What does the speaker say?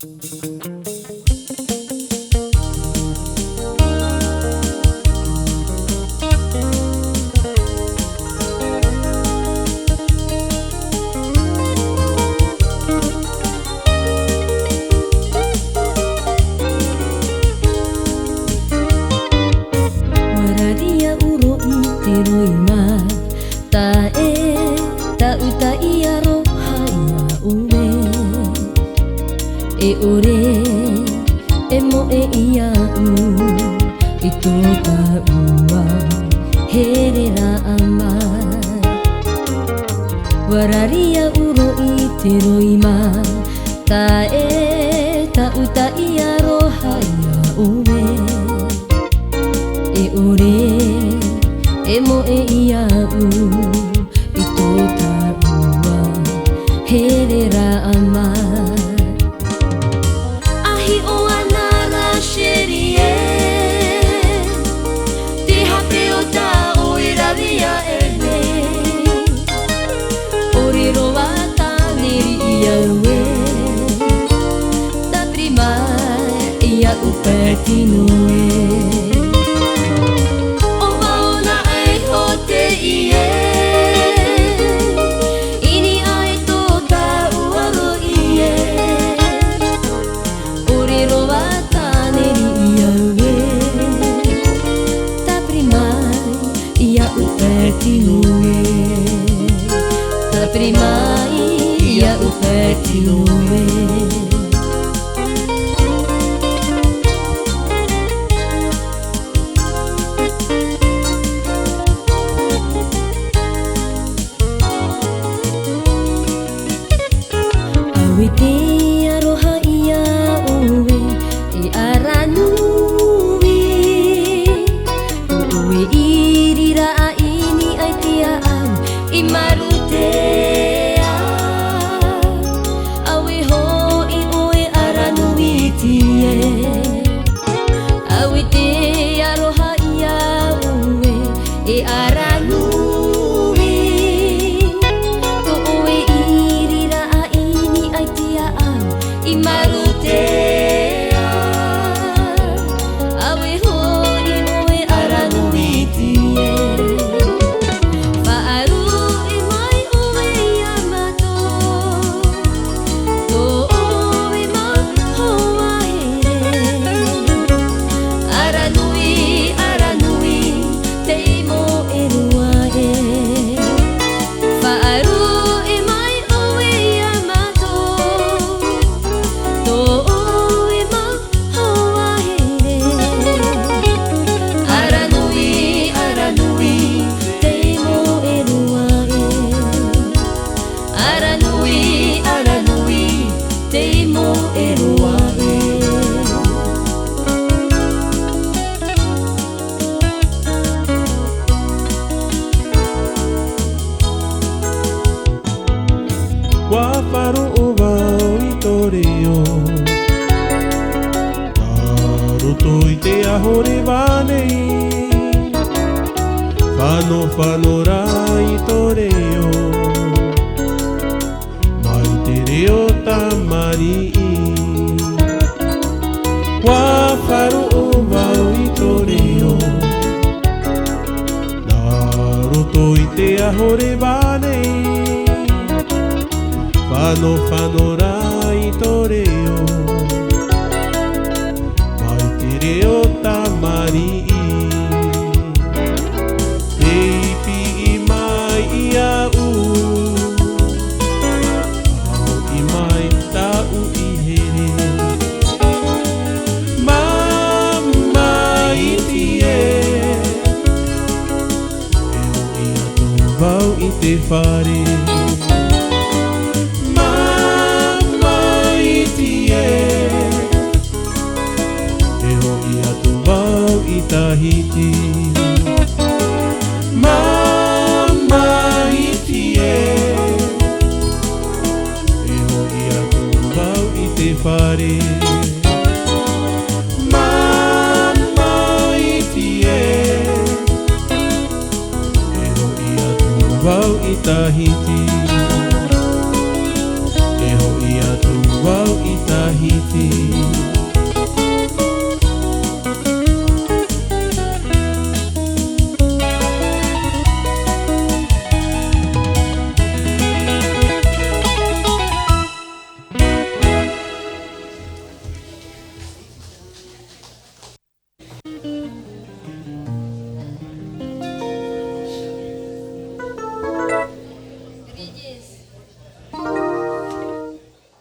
E ore e mo e ia I tō taua herera amai Wararia uro I te roima Ta e ta uta ia roha ia oe E ore e mo e ia I tō taua herera amai Pertinoe O mauna ai ho te ie Ini ai tō tauaro ie Ore roa tāneri ia ue Ta primai ia u pertinoe Ta primai ia u pertinoe Te aroha ia oe e aranui Oe irira a ini ai tia au I maru tea Aue hoi oe aranui tie Aue te aroha ia oe e aranui I marutea Awe hori oe aranui tie Whaaru I mai oe Yamato Tō oe mahoa here Aranui, aranui, teimo e rua e Whaaru I mai oe Yamato Teimo e roa e Whawharu o wau I toreo Taroto I te ahore wānei Whano whano rā I toreo Mai te reo tamari Whawharu o wau I toreo Taroto I te ahore wānei Whano whano rā I toreo Mai te reo tamari Teipi I mai I au Au I mai tau I here Mama I tie E o I atu wau I te whare Tahiti Mama itie E hoi atu wau I te whare Mama itie E hoi atu wau I Tahiti E hoi atu wau I Tahiti.